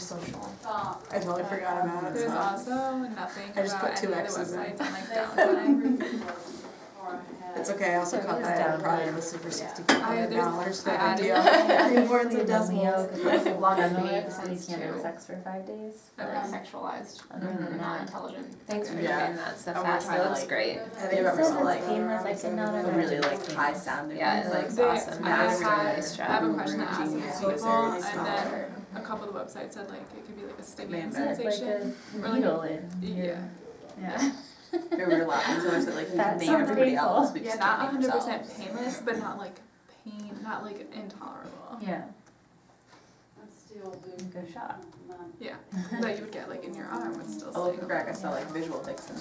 social. I totally forgot about it. There's also nothing I just about put two any of the X's in. websites on like downtime. It's okay, I also So cut it is that out down probably here. with super Yeah. $6,500, I no added- big deal. The importance of decimals. Log on to Annoying so you sense can't have too. sex for 5 days. Like Okay. sexualized, Other than not that. intelligent. Thanks for Yeah. doing that stuff And we're fast, trying that to, looks like, great. I It think says that's it's painless, I could not A imagine. really like high sounding. Yeah, like it's They- awesome. I That's had- nice I have a job. question that asks Genius. people, Users. and then a couple of the websites said like it could be like a stinging Man, It's like sensation. a Or like- needle in your, Yeah. yeah. We were laughing so much that like we That can name sounds everybody painful. else, we Yeah, just not can't name 100% ourselves. painless, but not like pain, not like intolerable. Yeah. Good shot. Yeah, that you would get like in your arm would still Oh, look sting. at Greg, I saw like visual Dixon.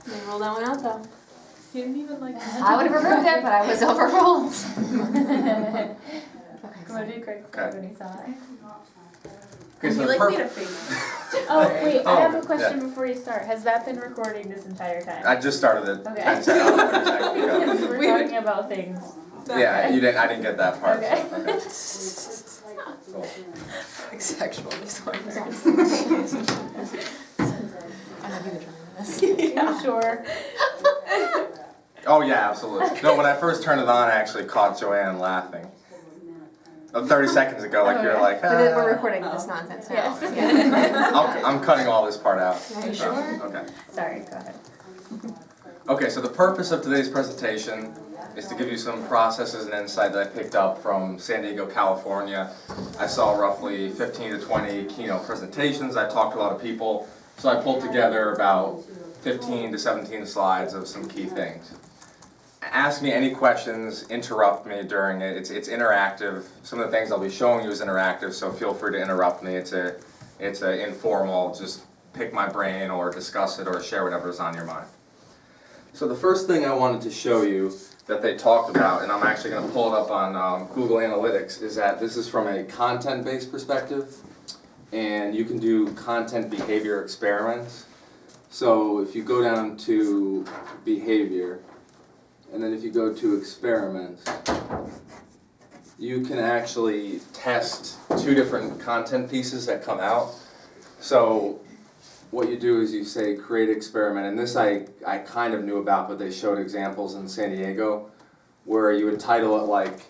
They roll that one out though. He didn't even like. I would have removed it, but I was overruled. What did Craig say when he saw it? Okay, so He the like made a purpose. face. Oh, wait, I have Oh, a question before you start. Has that been recording this entire time? I just started it Okay. 10 seconds, 30 seconds ago. Because we're talking about things. Yeah, you didn't. I didn't get that part. Okay. Cool. Like sexual disorders. I know you were trying this. You sure? Oh yeah, absolutely. No, when I first turned it on, I actually caught Joanne laughing. 30 seconds ago, like you were like. But then we're "Ah." recording this nonsense now. Yes. Yeah. I'm cutting all this part out. Are you sure? Okay. Sorry, go ahead. Okay, so the purpose of today's presentation is to give you some processes and insight that I picked up from San Diego, California. I saw roughly 15 to 20 keynote presentations. I talked to a lot of people, so I pulled together about 15 to 17 slides of some key things. Ask me any questions, interrupt me during it. It's interactive. Some of the things I'll be showing you is interactive, so feel free to interrupt me. It's a informal, just pick my brain or discuss it or share whatever's on your mind. So the first thing I wanted to show you that they talked about, and I'm actually going to pull it up on Google Analytics, is that this is from a content-based perspective, and you can do content behavior experiments. So if you go down to behavior, and then if you go to experiments, you can actually test 2 different content pieces that come out. So what you do is you say create experiment, and this I kind of knew about, but they showed examples in San Diego where you would title it like,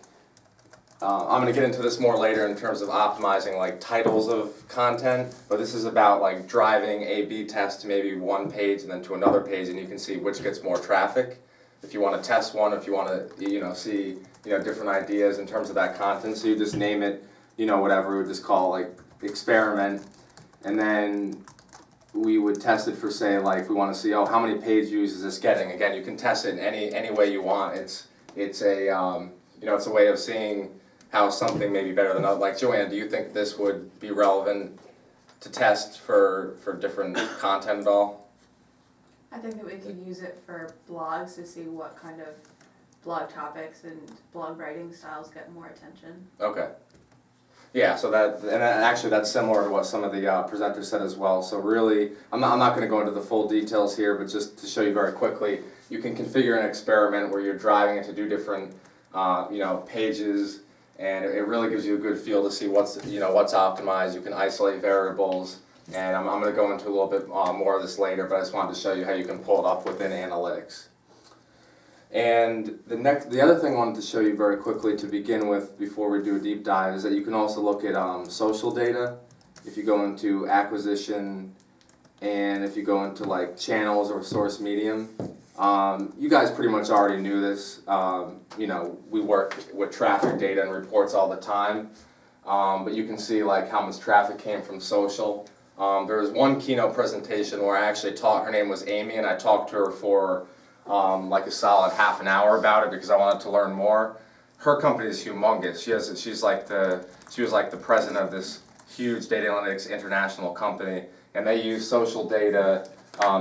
I'm going to get into this more later in terms of optimizing like titles of content, but this is about like driving A/B test to maybe one page and then to another page, and you can see which gets more traffic. If you want to test one, if you want to see different ideas in terms of that content, so you just name it whatever, we would just call it like experiment, and then we would test it for, say, like we want to see, how many page views is this getting? Again, you can test it in any way you want. It's a it's a way of seeing how something may be better than other. Like Joanne, do you think this would be relevant to test for different content at all? I think that we could use it for blogs to see what kind of blog topics and blog writing styles get more attention. Okay. Yeah, so actually that's similar to what some of the presenters said as well. So really, I'm not going to go into the full details here, but just to show you very quickly, you can configure an experiment where you're driving it to do different, pages, and it really gives you a good feel to see what's optimized. You can isolate variables, and I'm going to go into a little bit more of this later, but I just wanted to show you how you can pull it up within analytics. And the other thing I wanted to show you very quickly to begin with before we do a deep dive is that you can also look at social data. If you go into acquisition and if you go into like channels or source medium, you guys pretty much already knew this. We work with traffic data and reports all the time, but you can see like how much traffic came from social. There was one keynote presentation where I actually her name was Amy, and I talked to her for like a solid half an hour about it because I wanted to learn more. Her company is humongous. She was like the president of this huge data analytics international company, and they use social data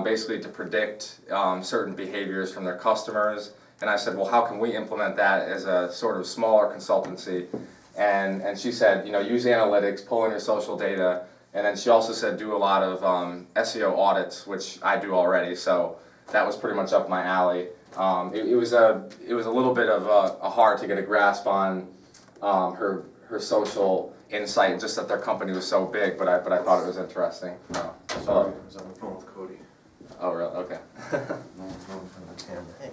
basically to predict certain behaviors from their customers. And I said, well, how can we implement that as a sort of smaller consultancy? And she said, use analytics, pull in your social data, and then she also said do a lot of SEO audits, which I do already. So that was pretty much up my alley. It was a little bit of a hard to get a grasp on her social insight, just that their company was so big, but I thought it was interesting. Sorry, I was on the phone with Cody. Oh, really? Okay. No phone from the camera. Hey.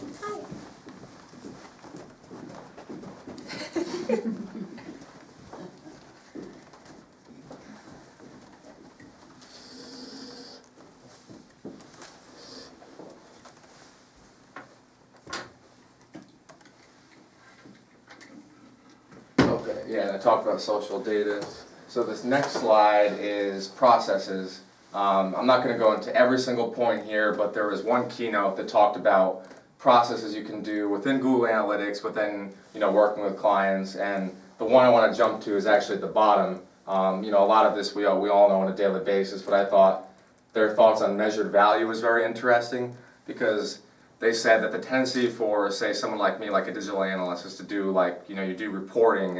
Okay, yeah, I talked about social data. So this next slide is processes. I'm not gonna go into every single point here, but there was one keynote that talked about processes you can do within Google Analytics, within, working with clients, and the one I wanna jump to is actually at the bottom. A lot of this we all know on a daily basis, but I thought their thoughts on measured value was very interesting, because they said that the tendency for, say, someone like me, like a digital analyst, is to do you do reporting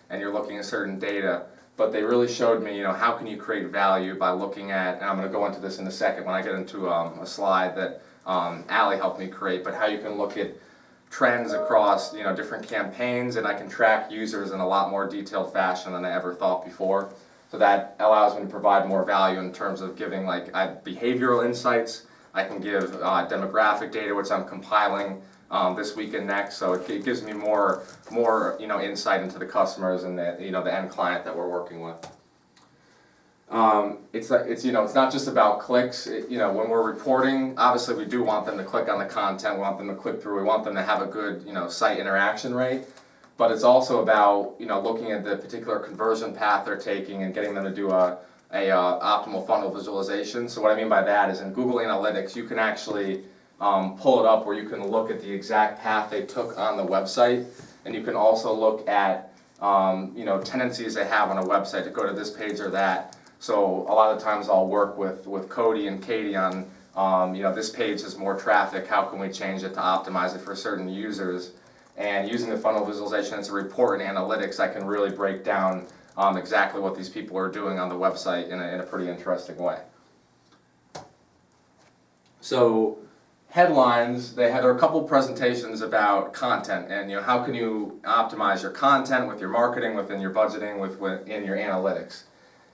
and you're looking at certain data. But they really showed me, how can you create value by looking at, and I'm going to go into this in a second when I get into a slide that Allie helped me create, but how you can look at trends across, different campaigns, and I can track users in a lot more detailed fashion than I ever thought before. So that allows me to provide more value in terms of giving behavioral insights. I can give demographic data, which I'm compiling this week and next. So it gives me more insight into the customers and the end client that we're working with. It's not just about clicks. When we're reporting, obviously we do want them to click on the content. We want them to click through. We want them to have a good site interaction rate. But it's also about looking at the particular conversion path they're taking and getting them to do a optimal funnel visualization. So what I mean by that is in Google Analytics, you can actually pull it up where you can look at the exact path they took on the website, and you can also look at tendencies they have on a website to go to this page or that. So a lot of times I'll work with Cody and Katie on this page has more traffic, how can we change it to optimize it for certain users? And using the funnel visualization as a report in analytics, I can really break down exactly what these people are doing on the website in a pretty interesting way. So headlines, there are a couple presentations about content and how can you optimize your content with your marketing, within your budgeting, in your analytics.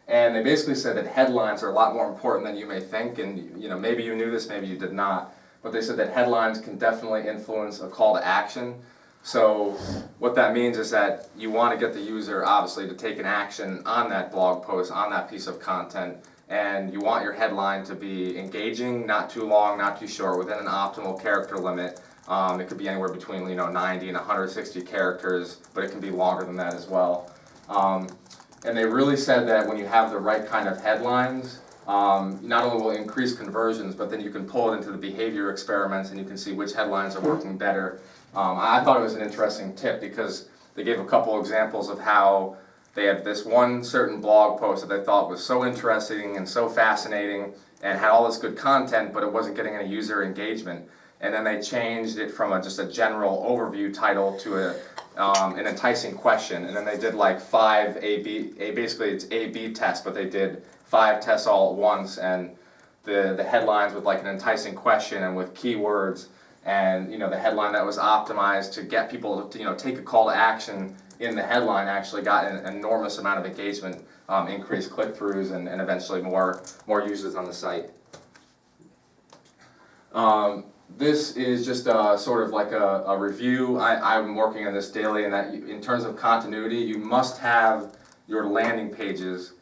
And they basically said that headlines are a lot more important than you may think, and maybe you knew this, maybe you did not, but they said that headlines can definitely influence a call to action. So what that means is that you want to get the user, obviously, to take an action on that blog post, on that piece of content, and you want your headline to be engaging, not too long, not too short, within an optimal character limit. It could be anywhere between 90 and 160 characters, but it can be longer than that as well. And they really said that when you have the right kind of headlines, not only will it increase conversions, but then you can pull it into the behavior experiments and you can see which headlines are working better. I thought it was an interesting tip because they gave a couple examples of how they had this one certain blog post that they thought was so interesting and so fascinating and had all this good content, but it wasn't getting any user engagement. And then they changed it from just a general overview title to an enticing question. And then they did like 5 basically it's A/B tests, but they did 5 tests all at once, and the headlines with like an enticing question and with keywords, and the headline that was optimized to get people to take a call to action in the headline actually got an enormous amount of engagement, increased click-throughs, and eventually more users on the site. This is just sort of like a review. I'm working on this daily, and that in terms of continuity, you must have your landing pages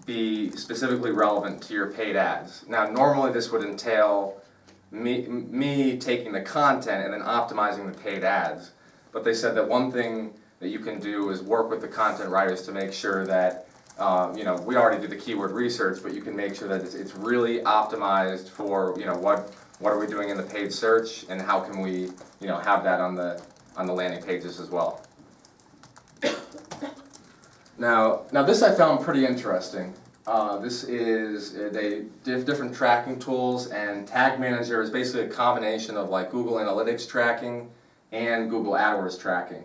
be specifically relevant to your paid ads. Now, normally this would entail me taking the content and then optimizing the paid ads. But they said that one thing that you can do is work with the content writers to make sure that, we already did the keyword research, but you can make sure that it's really optimized for, what are we doing in the paid search, and how can we, have that on the landing pages as well. Now this I found pretty interesting. This is different tracking tools, and Tag Manager is basically a combination of like Google Analytics tracking and Google AdWords tracking.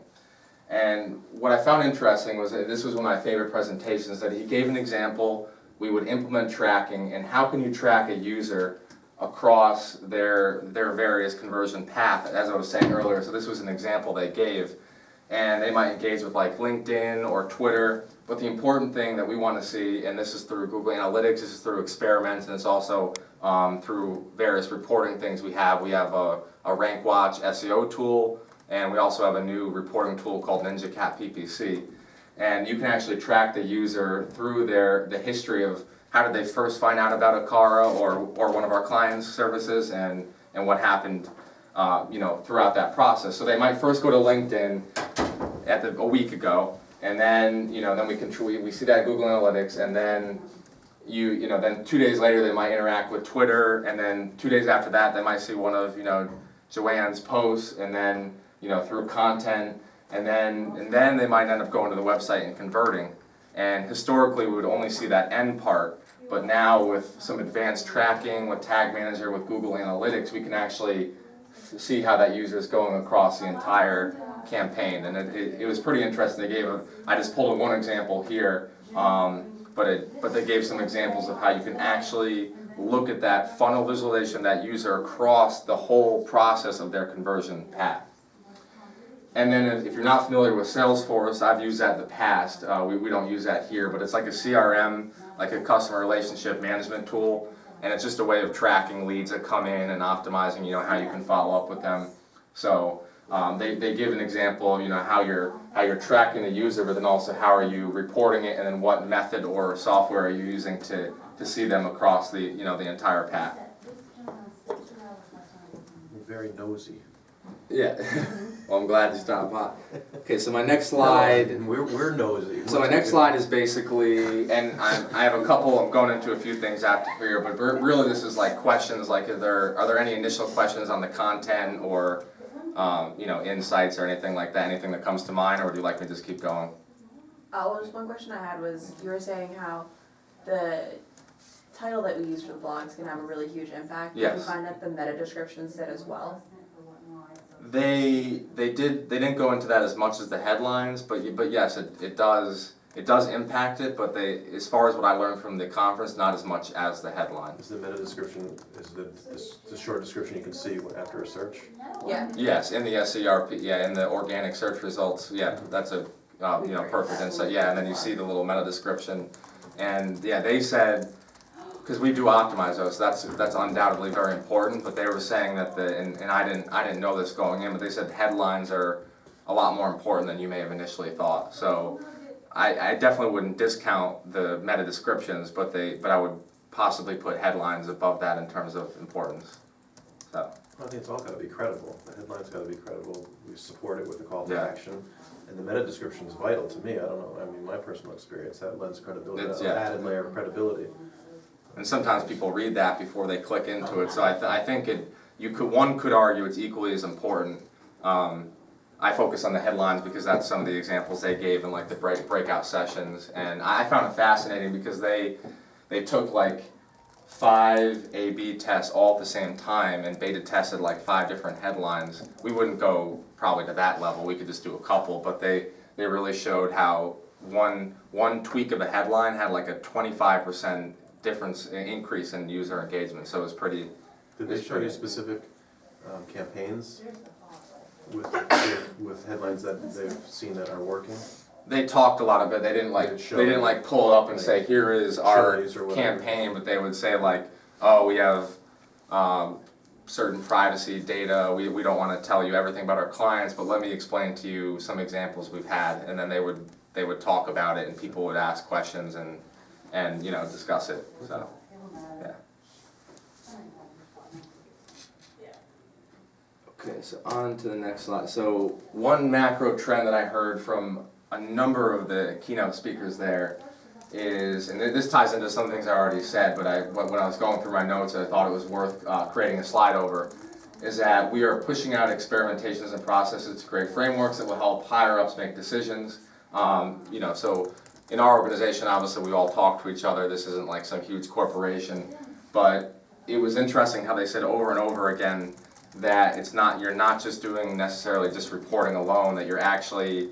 And what I found interesting was that this was one of my favorite presentations, that he gave an example. We would implement tracking, and how can you track a user across their various conversion path, as I was saying earlier. So this was an example they gave. and they might engage with like LinkedIn or Twitter. But the important thing that we want to see, and this is through Google Analytics, this is through experiments, and it's also through various reporting things we have. We have a RankWatch SEO tool, and we also have a new reporting tool called NinjaCat PPC. And you can actually track the user through the history of how did they first find out about Akara or one of our clients' services, and what happened throughout that process. So they might first go to LinkedIn a week ago, and then then we see that Google Analytics, and then then 2 days later they might interact with Twitter, and then 2 days after that they might see one of Joanne's posts, and then through content, and then they might end up going to the website and converting. And historically we would only see that end part, but now with some advanced tracking, with Tag Manager, with Google Analytics, we can actually see how that user is going across the entire campaign. And it was pretty interesting. I just pulled one example here, but they gave some examples of how you can actually look at that funnel visualization, that user across the whole process of their conversion path. And then if you're not familiar with Salesforce, I've used that in the past. We don't use that here, but it's like a CRM, like a customer relationship management tool, and it's just a way of tracking leads that come in and optimizing how you can follow up with them. So they give an example of how you're tracking the user, but then also how are you reporting it, and then what method or software are you using to see them across the the entire path. You're very nosy. Yeah. Well, I'm glad you stopped by. Okay, so my next slide. No, we're nosy. So my next slide is basically, and I have a couple. I'm going into a few things after here, but really this is like questions. Like, are there any initial questions on the content, or insights or anything like that? Anything that comes to mind, or would you like me to just keep going? Well, just one question I had was, you were saying how the title that we use for the blogs can have a really huge impact. Yes. Did you find that the meta descriptions did as well? They didn't go into that as much as the headlines, but yes, it does impact it, but as far as what I learned from the conference, not as much as the headlines. Is the meta description, the short description you can see after a search? Yeah. Yes, in the SERP, in the organic search results, that's a perfect insight. Yeah, and then you see the little meta description, and they said, because we do optimize those, so that's undoubtedly very important. But they were saying that and I didn't know this going in, but they said headlines are a lot more important than you may have initially thought. So I definitely wouldn't discount the meta descriptions, but I would possibly put headlines above that in terms of importance. So. I think it's all got to be credible. The headline's got to be credible. We support it with a call to Yeah. action. And the meta description is vital to me. I don't know, I mean, my personal experience, that lends credibility, It's- an added layer of credibility. And sometimes people read that before they click into it, so I think one could argue it's equally as important. I focus on the headlines because that's some of the examples they gave in like the breakout sessions, and I found it fascinating because they took like 5 A/B tests all at the same time and beta tested like 5 different headlines. We wouldn't go probably to that level, we could just do a couple, but they really showed how one tweak of a headline had like a 25% increase in user engagement, so it was pretty. Did they show you specific campaigns with headlines that they've seen that are working? They talked a lot of it. They didn't like pull it up and say, here is our campaign, but they would say like, oh, we have certain privacy data. We don't want to tell you everything about our clients, but let me explain to you some examples we've had, and then they would talk about it, and people would ask questions and discuss it. So yeah. Okay, so on to the next slide. So one macro trend that I heard from a number of the keynote speakers there is, and this ties into some things I already said, but when I was going through my notes, I thought it was worth creating a slide over, is that we are pushing out experimentations and processes to create frameworks that will help higher ups make decisions. So in our organization, obviously we all talk to each other. This isn't like some huge corporation, but it was interesting how they said over and over again that you're not just doing necessarily just reporting alone, that you're actually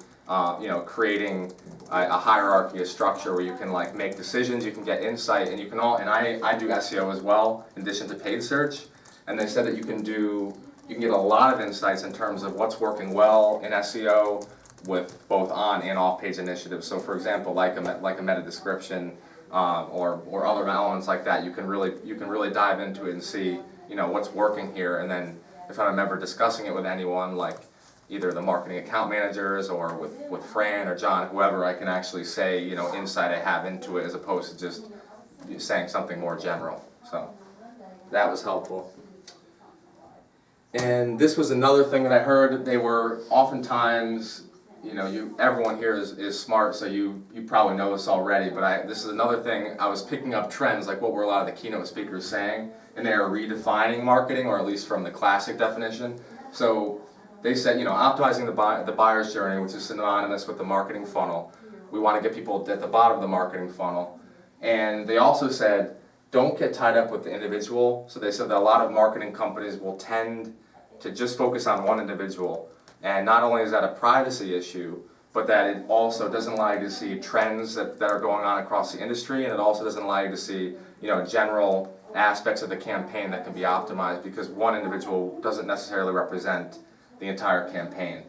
creating a hierarchy, a structure where you can like make decisions, you can get insight, and you can and I do SEO as well in addition to paid search, and they said that you can get a lot of insights in terms of what's working well in SEO, with both on and off page initiatives. So for example, like a meta description, or other elements like that, you can really dive into it and see, you know, what's working here. And then if I'm ever discussing it with anyone, like either the marketing account managers or with Fran or John, whoever, I can actually say, you know, insight I have into it as opposed to just saying something more general. So that was helpful. And this was another thing that I heard. They were oftentimes, you know, everyone here is smart, so you probably know this already, but this is another thing. I was picking up trends, like what were a lot of the keynote speakers saying, and they are redefining marketing, or at least from the classic definition. So they said, you know, optimizing the buyer's journey, which is synonymous with the marketing funnel. We want to get people at the bottom of the marketing funnel. And they also said, don't get tied up with the individual. So they said that a lot of marketing companies will tend to just focus on one individual. And not only is that a privacy issue, but that it also doesn't allow you to see trends that are going on across the industry, and it also doesn't allow you to see, you know, general aspects of the campaign that can be optimized, because one individual doesn't necessarily represent the entire campaign.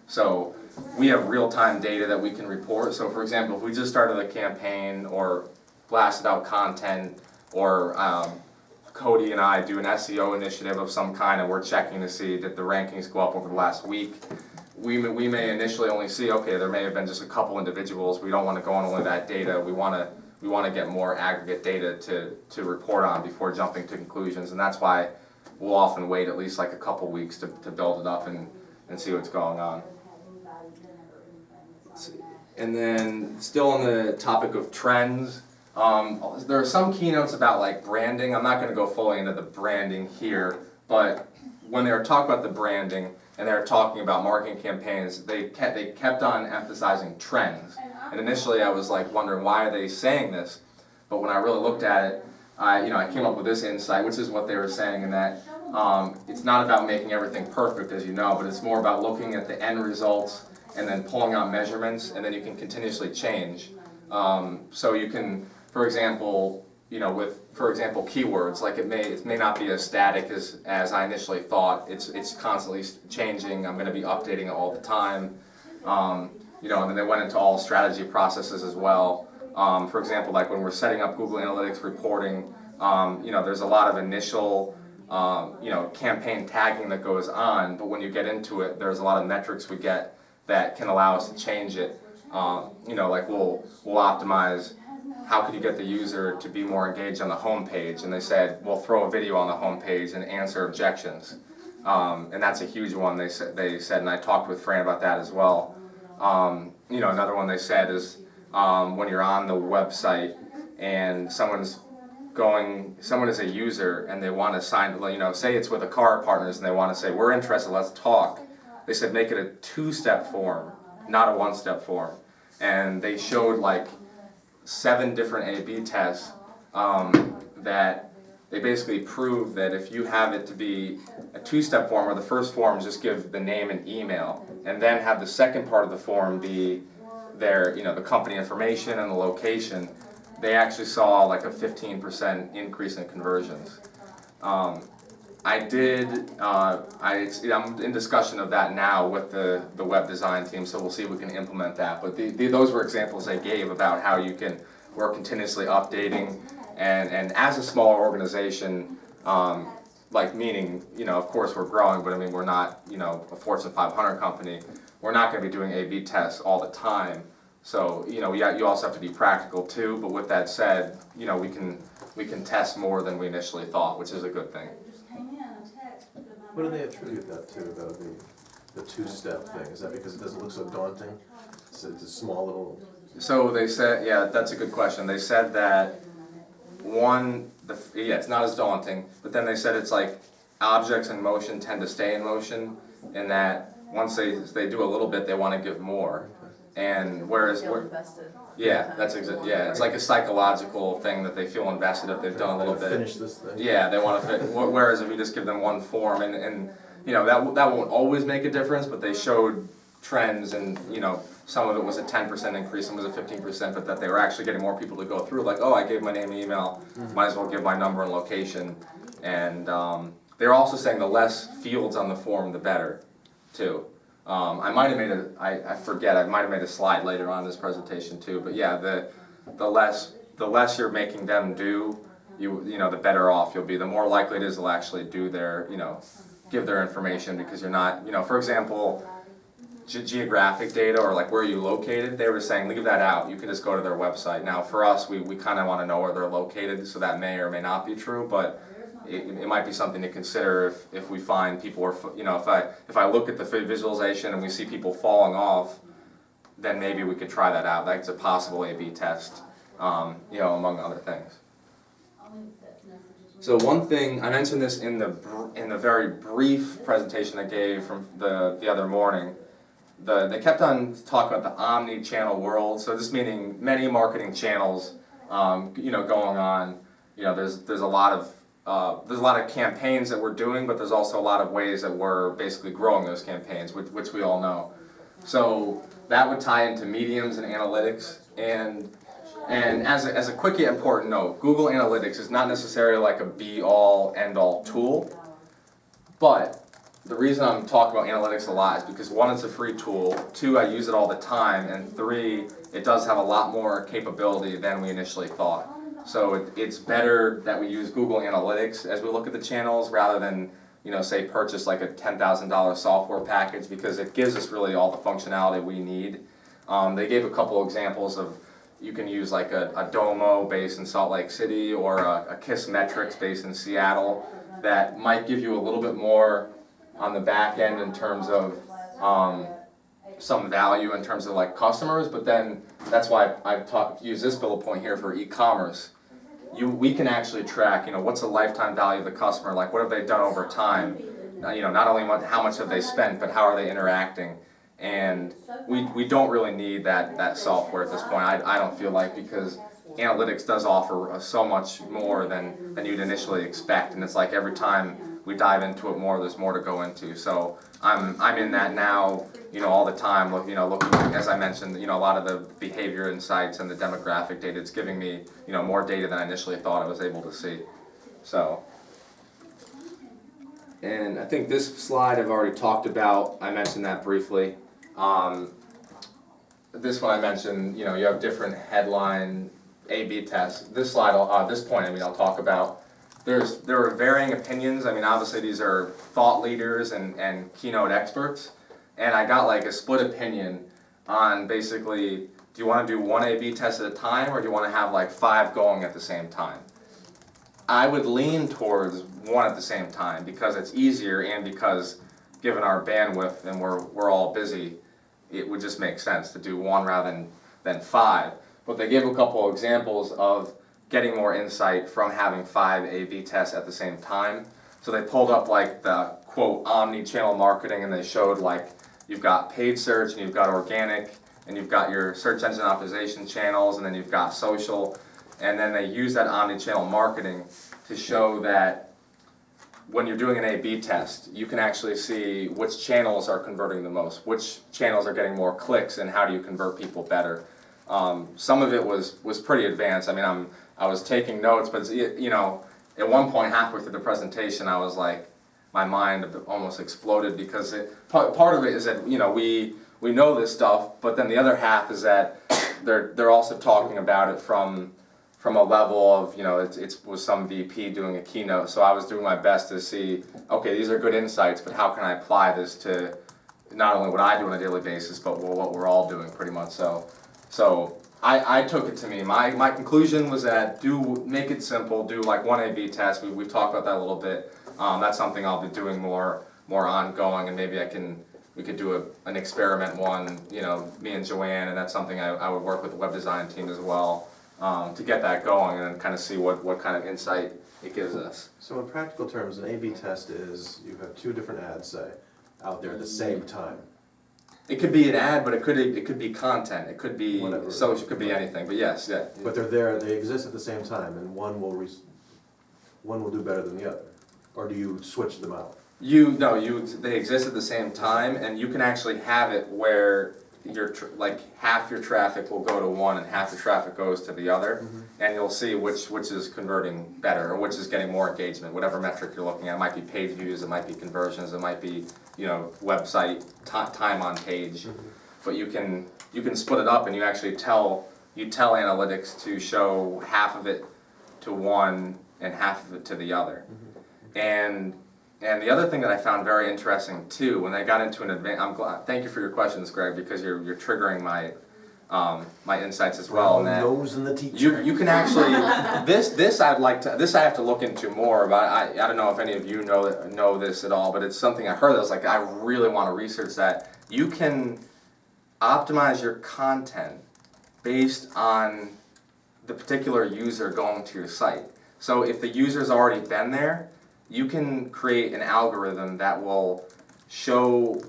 So we have real-time data that we can report. So for example, if we just started a campaign or blasted out content, or Cody and I do an SEO initiative of some kind, and we're checking to see did the rankings go up over the last week, we may initially only see, okay, there may have been just a couple individuals. We don't want to go on only that data. We want to get more aggregate data to report on before jumping to conclusions, and that's why we'll often wait at least like a couple weeks to build it up and see what's going on. And then still on the topic of trends, there are some keynotes about like branding. I'm not going to go fully into the branding here, but when they were talking about the branding and they were talking about marketing campaigns, they kept on emphasizing trends. And initially I was like wondering, why are they saying this? But when I really looked at it, I came up with this insight, which is what they were saying, in that it's not about making everything perfect, as you know, but it's more about looking at the end results and then pulling out measurements, and then you can continuously change. So you can, for example, you know, with, for example, keywords, like it may not be as static as I initially thought. It's constantly changing. I'm going to be updating it all the time. You know, and then they went into all strategy processes as well. For example, like when we're setting up Google Analytics reporting, you know, there's a lot of initial, you know, campaign tagging that goes on, but when you get into it, there's a lot of metrics we get that can allow us to change it. You know, like we'll optimize how could you get the user to be more engaged on the home page, and they said we'll throw a video on the home page and answer objections, and that's a huge one. They said, and I talked with Fran about that as well. You know, another one they said is when you're on the website and someone is a user and they want to sign, you know, say it's with a car partners and they want to say, we're interested, let's talk. They said make it a two-step form, not a one-step form. And they showed like 7 different A/B tests that they basically proved that if you have it to be a two-step form, where the first form just give the name and email, and then have the second part of the form be their, you know, the company information and the location, they actually saw like a 15% increase in conversions. I'm in discussion of that now with the web design team, so we'll see if we can implement that. But those were examples I gave about how you can work continuously updating, and as a smaller organization, like meaning, you know, of course we're growing, but I mean we're not, you know, a Fortune 500 company. We're not going to be doing A/B tests all the time. So, you know, you also have to be practical too. But with that said, you know, we can test more than we initially thought, which is a good thing. What do they attribute that to, though, the two-step thing? Is that because it doesn't look so daunting? It's a small little... So they said, yeah, that's a good question. They said that it's not as daunting, but then they said it's like objects in motion tend to stay in motion, and that once they do a little bit, they want to give more. And whereas, yeah, that's exactly, yeah, it's like a psychological thing that they feel invested if they've done a little bit. Finish this thing. Yeah, they want to. Whereas if you just give them one form, and you know that won't always make a difference, but they showed trends, and you know some of it was a 10% increase, some was a 15%, but that they were actually getting more people to go through. Like, oh, I gave my name and email, might as well give my number and location, and they're also saying the less fields on the form, the better, too. I might have made I forget, I might have made a slide later on in this presentation too, but yeah, the less you're making them do, you know, the better off you'll be. The more likely it is they'll actually do their, you know, give their information, because you're not, you know, for example, geographic data or like where you located, they were saying leave that out, you can just go to their website. Now for us, we kind of want to know where they're located, so that may or may not be true, but it might be something to consider if we find people are, you know, if I look at the visualization and we see people falling off, then maybe we could try that out. That's a possible A/B test, you know, among other things. So one thing, I mentioned this in the very brief presentation I gave from the other morning. They kept on talking about the omni-channel world. So this meaning many marketing channels, you know, going on. You know, there's a lot of campaigns that we're doing, but there's also a lot of ways that we're basically growing those campaigns, which we all know. So that would tie into mediums and analytics, and as a quick yet important note, Google Analytics is not necessarily like a be-all, end-all tool, but the reason I'm talking about analytics a lot is because one, it's a free tool, two, I use it all the time, and three, it does have a lot more capability than we initially thought. So it's better that we use Google Analytics as we look at the channels rather than, you know, say purchase like a $10,000 software package, because it gives us really all the functionality we need. They gave a couple examples of, you can use like a Domo based in Salt Lake City or a Kissmetrics based in Seattle that might give you a little bit more on the back end in terms of some value in terms of like customers, but then that's why I've used this bullet point here for e-commerce. We can actually track, you know, what's the lifetime value of the customer, like what have they done over time, you know, not only how much have they spent, but how are they interacting. And we don't really need that software at this point, I don't feel like, because analytics does offer so much more than you'd initially expect, and it's like every time we dive into it more, there's more to go into. So I'm in that now, you know, all the time, looking, as I mentioned, you know, a lot of the behavior insights and the demographic data, it's giving me, you know, more data than I initially thought I was able to see. So, and I think this slide I've already talked about, I mentioned that briefly. This one I mentioned, you know, you have different headline A/B tests. This slide, this point, I mean, I'll talk about. There are varying opinions. I mean, obviously these are thought leaders and keynote experts, and I got like a split opinion on basically, do you want to do one A/B test at a time, or do you want to have like 5 going at the same time? I would lean towards one at the same time because it's easier, and because given our bandwidth and we're all busy, it would just make sense to do one rather than 5. But they gave a couple examples of getting more insight from having 5 A/B tests at the same time. So they pulled up like the quote omni-channel marketing, and they showed like you've got paid search and you've got organic and you've got your search engine optimization channels, and then you've got social, and then they use that omni-channel marketing to show that when you're doing an A/B test, you can actually see which channels are converting the most, which channels are getting more clicks, and how do you convert people better. Some of it was pretty advanced. I mean, I was taking notes, but you know, at one point halfway through the presentation, I was like, my mind almost exploded, because part of it is that, you know, we know this stuff, but then the other half is that they're also talking about it from a level of, you know, it was some VP doing a keynote, so I was doing my best to see, okay, these are good insights, but how can I apply this to not only what I do on a daily basis, but what we're all doing pretty much. So I took it to me. My conclusion was that make it simple, do like one A/B test. We've talked about that a little bit. That's something I'll be doing more ongoing, and maybe we could do an experiment one, you know, me and Joanne, and that's something I would work with the web design team as well, to get that going and kind of see what kind of insight it gives us. So in practical terms, an A/B test is you have 2 different ads, say, out there at the same time. It could be an ad, but it could be content. It could be Whatever. social. It could be anything. But yes, yeah. But they're there, they exist at the same time, and one will do better than the other. Or do you switch them out? They exist at the same time, and you can actually have it where like half your traffic will go to one and half your traffic goes to the other, and you'll see which is converting better or which is getting more engagement, whatever metric you're looking at. It might be page views, it might be conversions, it might be, you know, website time on page, but you can split it up and you actually tell analytics to show half of it to one and half of it to the other. And the other thing that I found very interesting too, when I got into an thank you for your questions, Greg, because you're triggering my my insights as well. And that Nose in the teacher. you can actually this I have to look into more, but I don't know if any of you know this at all, but it's something I heard that was like, I really want to research that. You can optimize your content based on the particular user going to your site. So if the user's already been there, you can create an algorithm that will show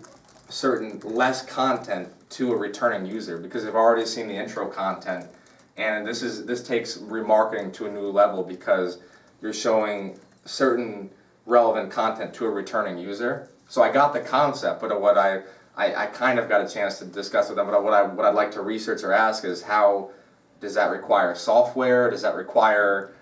certain less content to a returning user because they've already seen the intro content, and this takes remarketing to a new level because you're showing certain relevant content to a returning user. So I got the concept, but what I kind of got a chance to discuss with them, but what I'd like to research or ask is, how does that require software? Does that require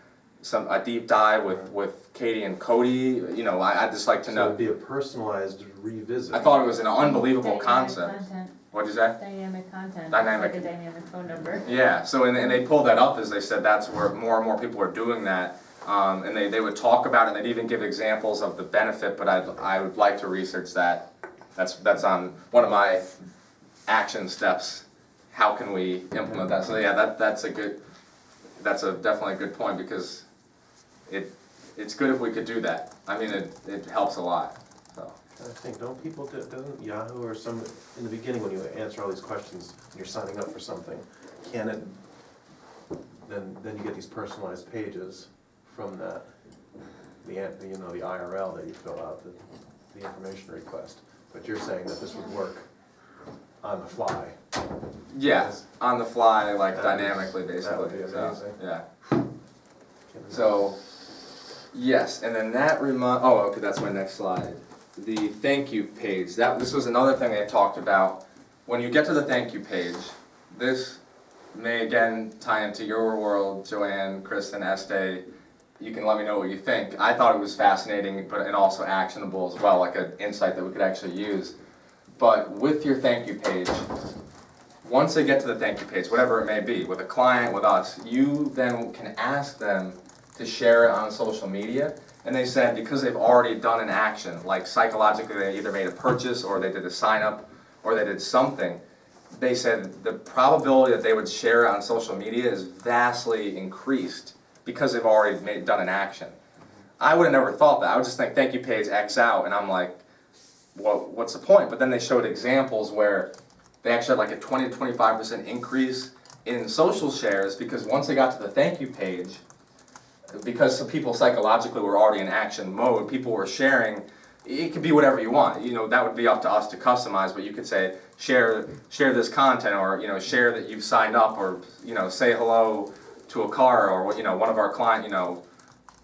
a deep dive with Katie and Cody? You know, I'd just like to So know. it'd be a personalized revisit. I thought it was an unbelievable Dynamic concept. content. What'd you say? Dynamic content. Dynamic. It's like a dynamic phone number. Yeah, so and they pulled that up as they said that's where more and more people are doing that. And they would talk about it, and they'd even give examples of the benefit, but I would like to research that. That's on one of my action steps. How can we implement that? So yeah, that's definitely a good point, because it's good if we could do that. I mean, it helps a lot. So. I think, doesn't Yahoo or some, in the beginning when you answer all these questions, you're signing up for something, can it, then you get these personalized pages from that, the IRL that you fill out, the information request. But you're saying that this would work on the fly. Yeah, on the fly, like That'd be- dynamically, basically. that would be So, amazing. yeah. So, yes, and then okay, that's my next slide. The thank you page. This was another thing I talked about. When you get to the thank you page, this may again tie into your world, Joanne, Kristen, Estee. You can let me know what you think. I thought it was fascinating, and also actionable as well, like an insight that we could actually use. But with your thank you page, once they get to the thank you page, whatever it may be, with a client, with us, you then can ask them to share it on social media. And they said because they've already done an action, like psychologically they either made a purchase or they did a sign up or they did something, they said the probability that they would share it on social media is vastly increased because they've already done an action. I would have never thought that. I would just think thank you page X out, and I'm like, well, what's the point? But then they showed examples where they actually had like a 20 to 25% increase in social shares, because once they got to the thank you page, because some people psychologically were already in action mode, people were sharing. It could be whatever you want. You know, that would be up to us to customize, but you could say share this content, or share that you've signed up, or say hello to a car, or one of our client,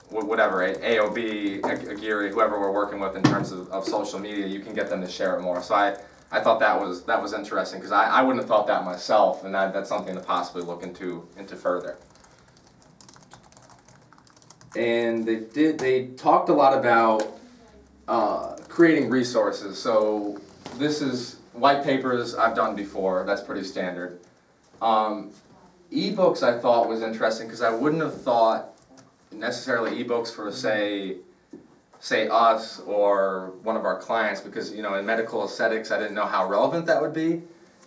whatever, AOB, Aguirre, whoever we're working with in terms of social media, you can get them to share it more. So I thought that was interesting, because I wouldn't have thought that myself, and that's something to possibly look into further. And they talked a lot about creating resources. So this is white papers I've done before, that's pretty standard. Ebooks I thought was interesting, because I wouldn't have thought necessarily ebooks for say us or one of our clients, because in medical aesthetics I didn't know how relevant that would be.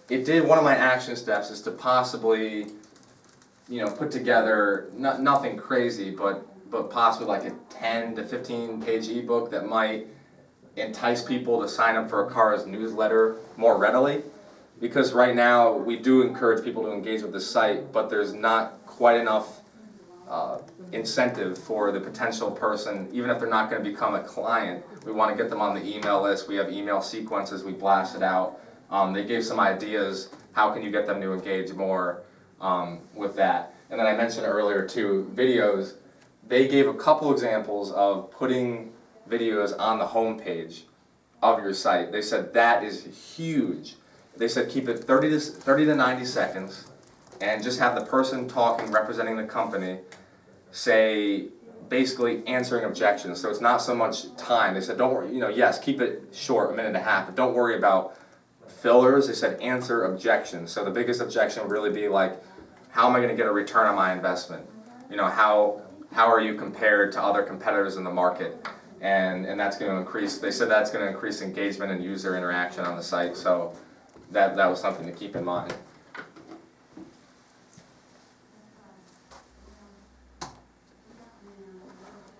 One of my action steps is to possibly put together nothing crazy, but possibly like a 10 to 15 page ebook that might entice people to sign up for a car's newsletter more readily. Because right now we do encourage people to engage with the site, but there's not quite enough incentive for the potential person, even if they're not going to become a client. We want to get them on the email list. We have email sequences, we blast it out. They gave some ideas, how can you get them to engage more with that. And then I mentioned earlier too, videos. They gave a couple examples of putting videos on the home page of your site. They said that is huge. they said keep it 30 to 90 seconds, and just have the person talking, representing the company, say, basically answering objections. So it's not so much time. They said, don't worry, yes, keep it short, 1.5 minutes, but don't worry about fillers. They said answer objections. So the biggest objection would really be like, how am I going to get a return on my investment? How are you compared to other competitors in the market? And that's going to increase, they said that's going to increase engagement and user interaction on the site. So that was something to keep in mind.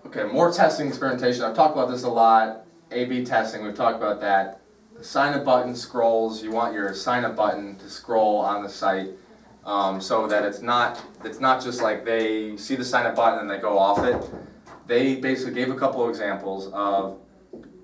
Okay, more testing experimentation. I've talked about this a lot. A/B testing, we've talked about that. The sign up button scrolls. You want your sign up button to scroll on the site so that it's not just like they see the sign up button and they go off it. They basically gave a couple of examples of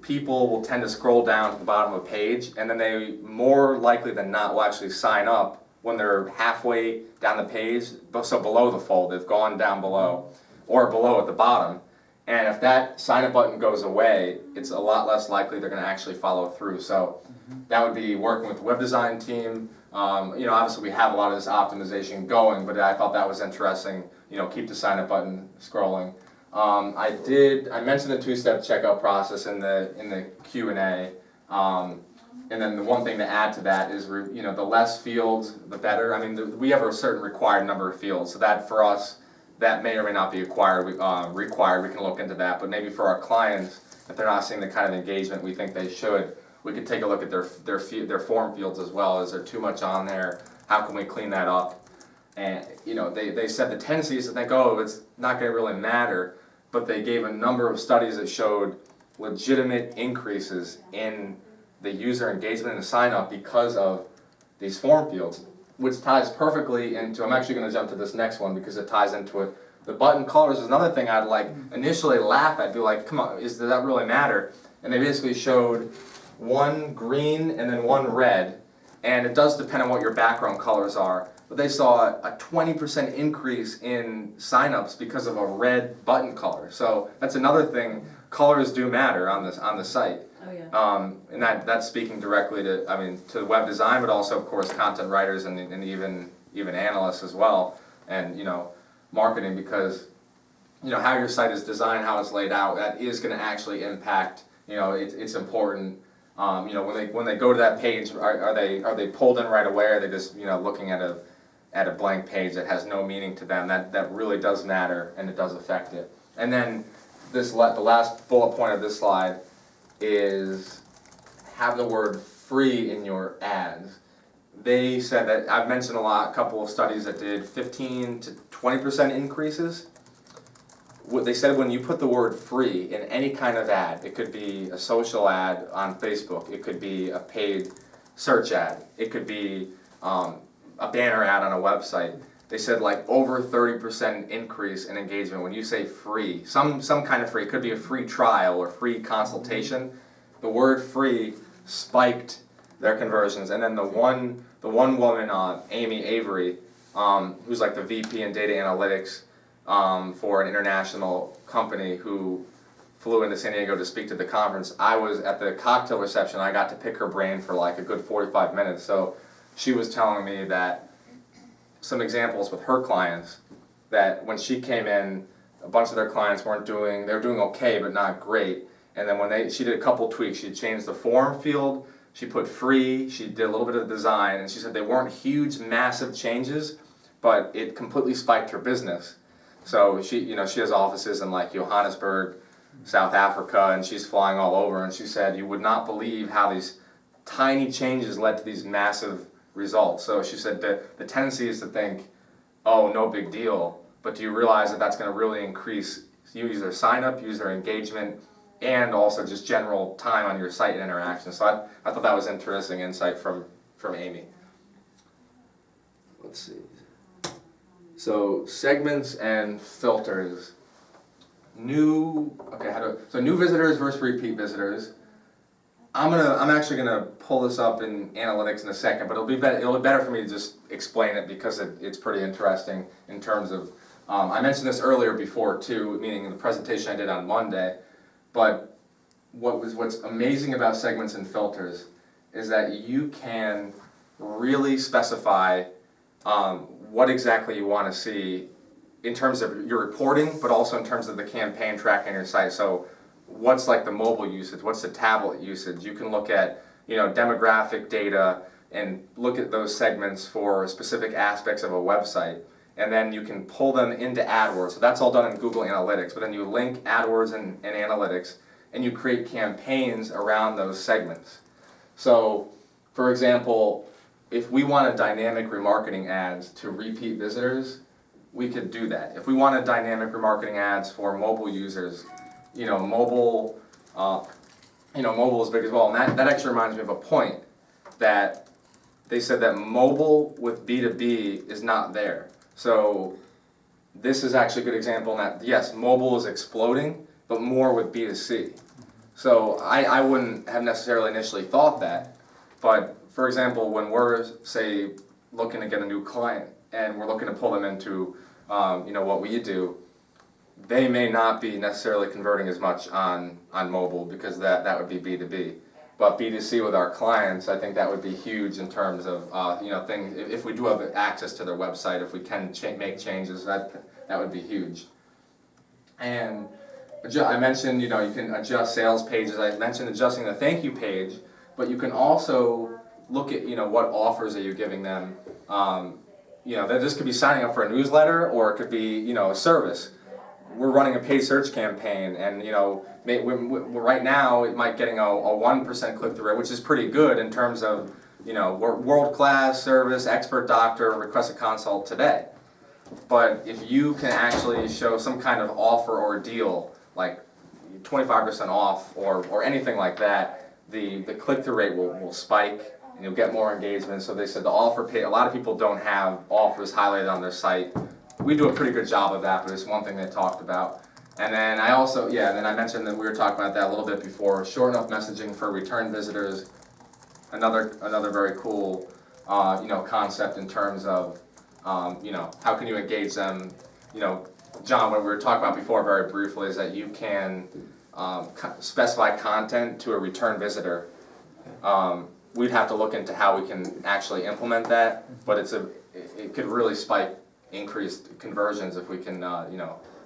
people will tend to scroll down to the bottom of a page, and then they more likely than not will actually sign up when they're halfway down the page, so below the fold, they've gone down below, or below at the bottom. And if that sign up button goes away, it's a lot less likely they're going to actually follow through. So that would be working with the web design team. Obviously we have a lot of this optimization going, but I thought that was interesting. Keep the sign up button scrolling. I mentioned the two-step checkout process in the Q&A. And then the one thing to add to that is, the less fields, the better. I mean, we have a certain required number of fields, so that for us, that may or may not be required. We can look into that. But maybe for our clients, if they're not seeing the kind of engagement we think they should, we could take a look at their form fields as well. Is there too much on there? How can we clean that up? And they said the tendency is to think, oh, it's not going to really matter. But they gave a number of studies that showed legitimate increases in the user engagement and sign up because of these form fields, which ties perfectly into, I'm actually going to jump to this next one because it ties into it. The button colors is another thing I'd initially laugh at, be like, come on, does that really matter? And they basically showed one green and then one red, and it does depend on what your background colors are, but they saw a 20% increase in signups because of a red button color. So that's another thing, colors do matter on the site. Oh, yeah. And that's speaking directly to web design, but also of course content writers and even analysts as well, and marketing, because how your site is designed, how it's laid out, that is going to actually impact. It's important. When they go to that page, are they pulled in right away? Or are they just looking at a blank page that has no meaning to them? That really does matter, and it does affect it. And then the last bullet point of this slide is have the word free in your ads. They said that, I've mentioned a couple of studies that did 15 to 20% increases. They said when you put the word free in any kind of ad, it could be a social ad on Facebook, it could be a paid search ad, it could be a banner ad on a website. They said over 30% increase in engagement when you say free, some kind of free. It could be a free trial or free consultation. The word free spiked their conversions. And then the one woman, Amy Avery, who's the VP in data analytics for an international company, who flew into San Diego to speak to the conference. I was at the cocktail reception. I got to pick her brain for a good 45 minutes. So she was telling me that some examples with her clients, that when she came in, a bunch of their clients they were doing okay but not great. And then she did a couple tweaks. She changed the form field, she put free, she did a little bit of design, and she said they weren't huge, massive changes, but it completely spiked her business. So she has offices in Johannesburg, South Africa, and she's flying all over, and she said you would not believe how these tiny changes led to these massive results. So she said that the tendency is to think, oh, no big deal, but do you realize that that's going to really increase user sign up, user engagement, and also just general time on your site and interaction. So I thought that was interesting insight from Amy. Let's see. So segments and filters. New visitors versus repeat visitors. I'm actually gonna pull this up in analytics in a second, but it'll be better for me to just explain it because it's pretty interesting in terms of. I mentioned this earlier before too, meaning in the presentation I did on Monday. But what's amazing about segments and filters is that you can really specify what exactly you want to see in terms of your reporting, but also in terms of the campaign tracking on your site. So what's like the mobile usage, what's the tablet usage? You can look at, you know, demographic data and look at those segments for specific aspects of a website. And then you can pull them into AdWords. So that's all done in Google Analytics, but then you link AdWords and Analytics, and you create campaigns around those segments. So, for example, if we wanted dynamic remarketing ads to repeat visitors, we could do that. If we wanted dynamic remarketing ads for mobile users, you know, mobile is big as well. And that actually reminds me of a point that they said that mobile with B2B is not there. So this is actually a good example in that, yes, mobile is exploding, but more with B2C. So I wouldn't have necessarily initially thought that, but for example, when we're, say, looking to get a new client and we're looking to pull them into what we do, they may not be necessarily converting as much on mobile because that would be B2B. But B2C with our clients, I think that would be huge in terms of things. If we do have access to their website, if we can make changes, that would be huge. And I mentioned, you can adjust sales pages. I mentioned adjusting the thank you page, but you can also look at, what offers are you giving them. That this could be signing up for a newsletter, or it could be, a service. We're running a paid search campaign, and right now it might getting a 1% click-through rate, which is pretty good in terms of world-class service, expert doctor, request a consult today. But if you can actually show some kind of offer or deal, like 25% off or anything like that, the click-through rate will spike and you'll get more engagement. So they said the offer pay, a lot of people don't have offers highlighted on their site. We do a pretty good job of that, but it's one thing they talked about. And then I also, then I mentioned that we were talking about that a little bit before, short enough messaging for return visitors. Another very cool, concept in terms of, how can you engage them? John, what we were talking about before very briefly is that you can specify content to a return visitor. We'd have to look into how we can actually implement that, but it could really spike increased conversions if we can,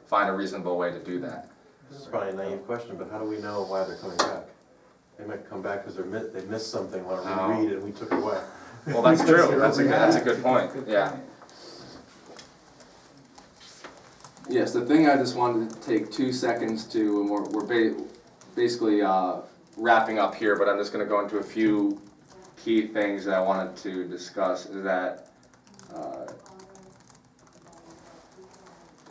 find a reasonable way to do that. This is probably a naive question, but how do we know why they're coming back? They might come back because they missed something, want to reread, and we took it away. Well, that's true. That's a good point. Yeah. Yes, the thing I just wanted to take 2 seconds to, and we're basically wrapping up here, but I'm just going to go into a few key things that I wanted to discuss. Is that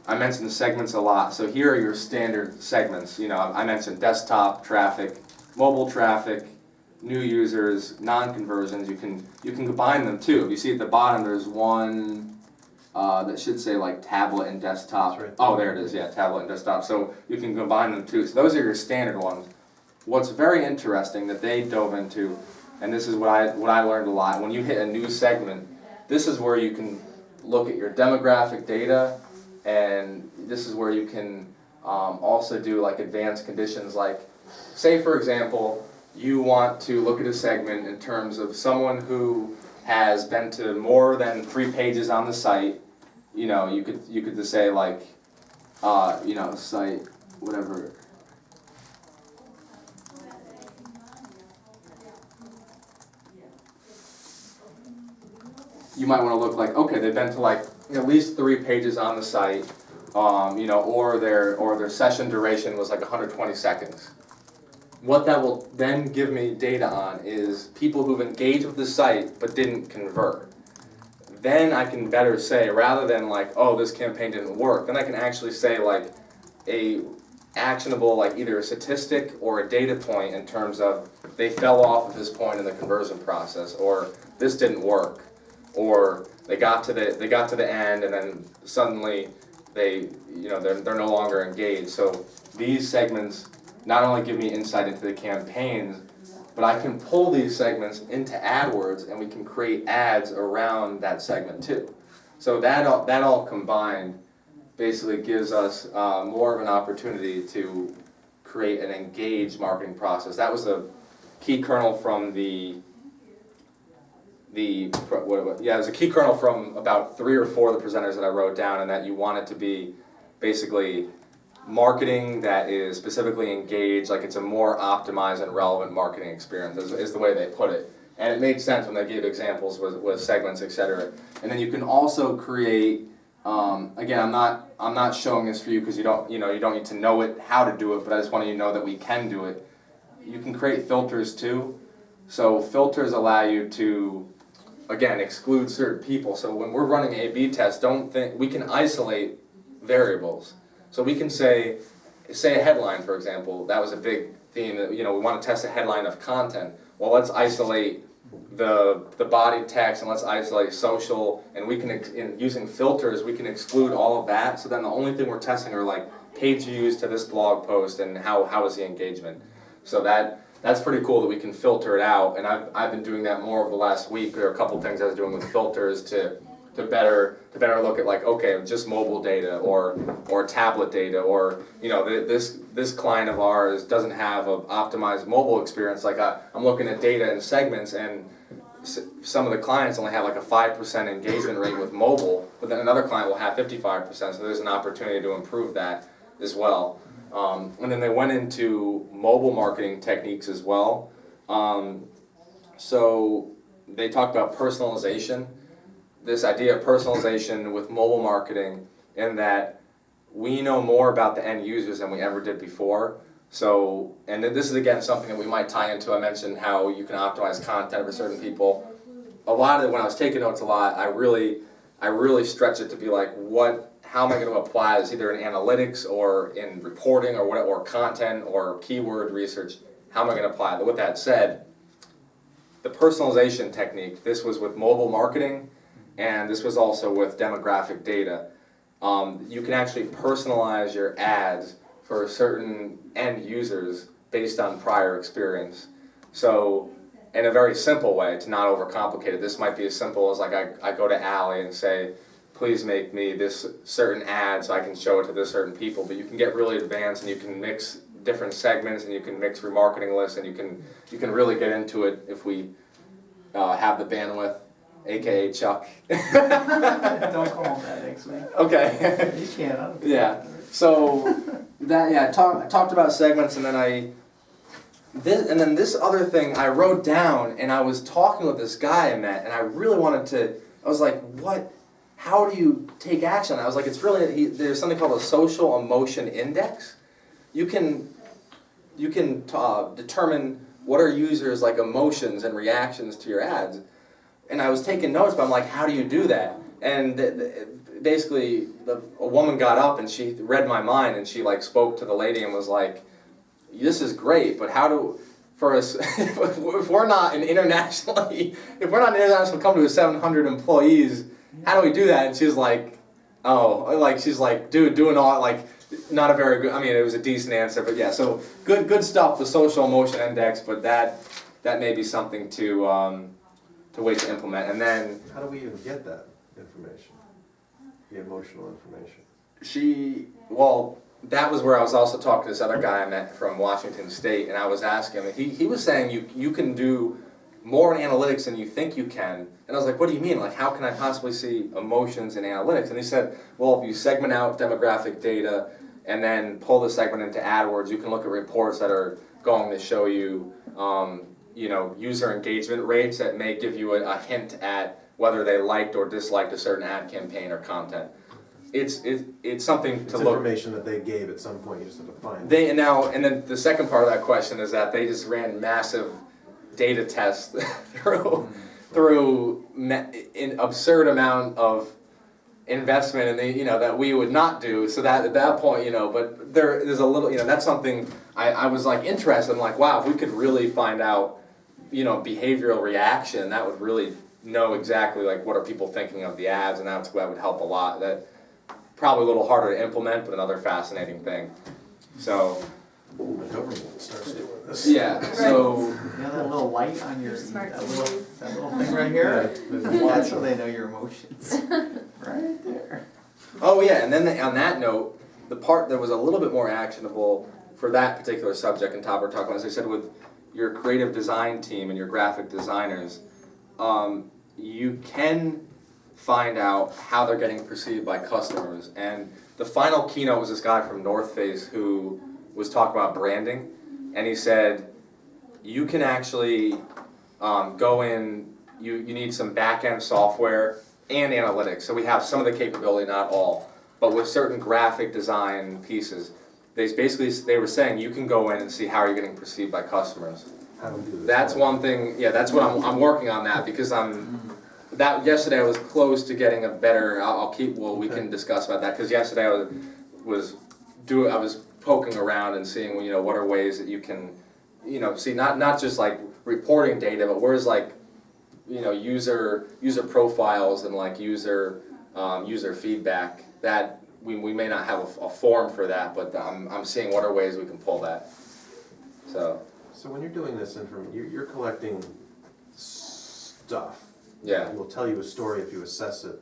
I mentioned the segments a lot. So here are your standard segments. I mentioned desktop traffic, mobile traffic, new users, non-conversions. You can combine them too. If you see at the bottom, there's one that should say like tablet and desktop. Right. Oh, there it is. Yeah, tablet and desktop. So you can combine them too. So those are your standard ones. What's very interesting that they dove into, and this is what I learned a lot. When you hit a new segment, this is where you can look at your demographic data, and this is where you can also do like advanced conditions. Like, say for example, you want to look at a segment in terms of someone who has been to more than 3 pages on the site. You could just say like, site, whatever. You might want to look like, okay, they've been to like at least 3 pages on the site, or their session duration was like 120 seconds. What that will then give me data on is people who've engaged with the site but didn't convert. Then I can better say, rather than like, oh, this campaign didn't work, then I can actually say like a actionable, like either a statistic or a data point in terms of they fell off at this point in the conversion process, or this didn't work, or they got to the end and then suddenly they're no longer engaged. So these segments not only give me insight into the campaigns, but I can pull these segments into AdWords and we can create ads around that segment too. So that all combined basically gives us more of an opportunity to create an engaged marketing process. That was a key kernel from the there's a key kernel from about 3 or 4 of the presenters that I wrote down, and that you want it to be basically marketing that is specifically engaged, like it's a more optimized and relevant marketing experience is the way they put it. And it made sense when they gave examples with segments, etc. And then you can also create, again, I'm not showing this for you because you don't need to know it how to do it, but I just want you to know that we can do it. You can create filters too. So filters allow you to, again, exclude certain people. So when we're running A/B tests, we can isolate variables. So we can say a headline, for example. That was a big theme. That, we want to test a headline of content. Well, let's isolate the body text, and let's isolate social, and we can, using filters, we can exclude all of that. So then the only thing we're testing are like page views to this blog post and how is the engagement. So that's pretty cool that we can filter it out, and I've been doing that more over the last week. There are a couple things I was doing with filters to better look at, like, okay, just mobile data or tablet data, or this client of ours doesn't have an optimized mobile experience. Like I'm looking at data and segments, and some of the clients only have like a 5% engagement rate with mobile, but then another client will have 55%. So there's an opportunity to improve that as well. And then they went into mobile marketing techniques as well. So they talked about personalization. This idea of personalization with mobile marketing, in that we know more about the end users than we ever did before. So, and this is again something that we might tie into. I mentioned how you can optimize content for certain people. A lot of it, when I was taking notes a lot, I really stretched it to be like, how am I going to apply this, either in analytics or in reporting or content or keyword research? How am I going to apply it? With that said, the personalization technique, this was with mobile marketing, and this was also with demographic data. You can actually personalize your ads for certain end users based on prior experience. So, in a very simple way, to not overcomplicate it, this might be as simple as like I go to Ally and say, please make me this certain ad so I can show it to this certain people. But you can get really advanced, and you can mix different segments, and you can mix remarketing lists, and you can really get into it if we have the bandwidth, aka Chuck. Don't call him that next week. Okay. You can't. I don't care. Yeah. So I talked about segments, and then this other thing I wrote down, and I was talking with this guy I met, and I really wanted to. I was like, what? How do you take action? I was like, it's really, there's something called a social emotion index. You can determine what are users' like emotions and reactions to your ads. And I was taking notes, but I'm like, how do you do that? And basically, a woman got up and she read my mind, and she like spoke to the lady and was like, this is great, but how do, for us, if we're not an international company with 700 employees, how do we do that? And she's like, dude, doing all, like, not a very good, I mean, it was a decent answer, but yeah, so good stuff, the social emotion index, but that may be something to wait to implement. And then, How do we even get that information? The emotional information? that was where I was also talking to this other guy I met from Washington State, and I was asking him, he was saying you can do more in analytics than you think you can. And I was like, what do you mean? Like, how can I possibly see emotions in analytics? And he said, well, if you segment out demographic data and then pull the segment into AdWords, you can look at reports that are going to show you, user engagement rates that may give you a hint at whether they liked or disliked a certain ad campaign or content. It's something to look. Information that they gave at some point. You just have to find it. And then the second part of that question is that they just ran massive data tests through an absurd amount of investment, and that we would not do. So that at that point, but there's a little, that's something I was like interested in. Like, wow, if we could really find out, behavioral reaction, that would really know exactly like what are people thinking of the ads, and that would help a lot. That probably a little harder to implement, but another fascinating thing. So. The government starts doing this. Yeah. So. You know that little light on your, Smart that little thing right here? That's how they know your emotions. Right there. Oh yeah, and then on that note, the part that was a little bit more actionable for that particular subject and topic we're talking about, as I said, with your creative design team and your graphic designers, you can find out how they're getting perceived by customers. And the final keynote was this guy from North Face who was talking about branding, and he said, you can actually go in, you need some back-end software and analytics. So we have some of the capability, not all, but with certain graphic design pieces, they were saying you can go in and see how you're getting perceived by customers. How do we do this? That's one thing, yeah, that's what I'm working on that, because yesterday I was close to getting a better, we can discuss about that, because yesterday I was poking around and seeing, what are ways that you can, see, not just like reporting data, but where's like, user profiles and like user feedback that we may not have a form for that, but I'm seeing what are ways we can pull that, so. So when you're doing this you're collecting stuff. Yeah. It will tell you a story if you assess it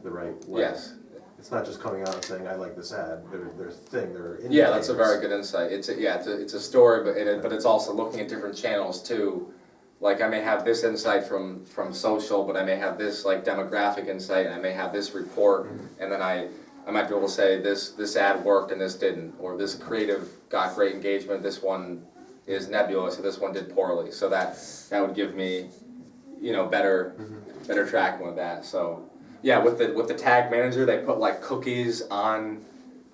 the right way. Yes. It's not just coming out and saying, I like this ad, there are indicators. Yeah, that's a very good insight. It's a story, but it's also looking at different channels too. Like I may have this insight from social, but I may have this like demographic insight, and I may have this report, and then I might be able to say this ad worked and this didn't, or this creative got great engagement, this one is nebulous, so this one did poorly. So that would give me, better tracking with that. So yeah, with the tag manager, they put like cookies on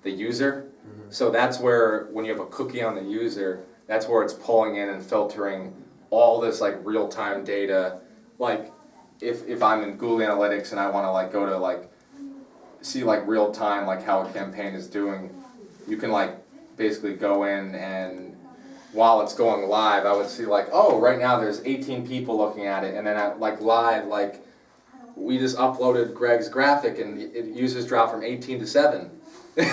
the user. So that's where when you have a cookie on the user, that's where it's pulling in and filtering all this like real-time data. Like if I'm in Google Analytics and I want to like go to like see like real time like how a campaign is doing, you can like basically go in and while it's going live, I would see like, oh, right now there's 18 people looking at it, and then at like live, like we just uploaded Greg's graphic and users dropped from 18 to 7. No,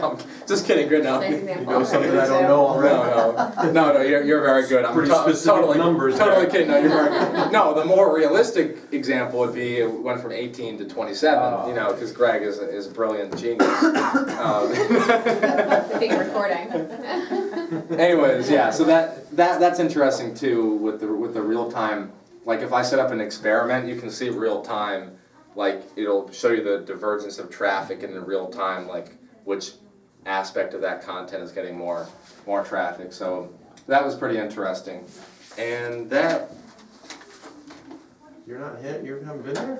I'm just kidding, good now. Nice You example. know something I don't know already? No, you're very good. I'm Pretty specific numbers totally there. kidding. No, you're very good. No, the more realistic example would be it went from 18 to 27. Because Greg is a brilliant genius. Big recording. Anyways, yeah. So that's interesting too with the real time. Like if I set up an experiment, you can see real time. Like it'll show you the divergence of traffic in the real time, like which aspect of that content is getting more traffic. So that was pretty interesting. And that You're not hit, you haven't been there?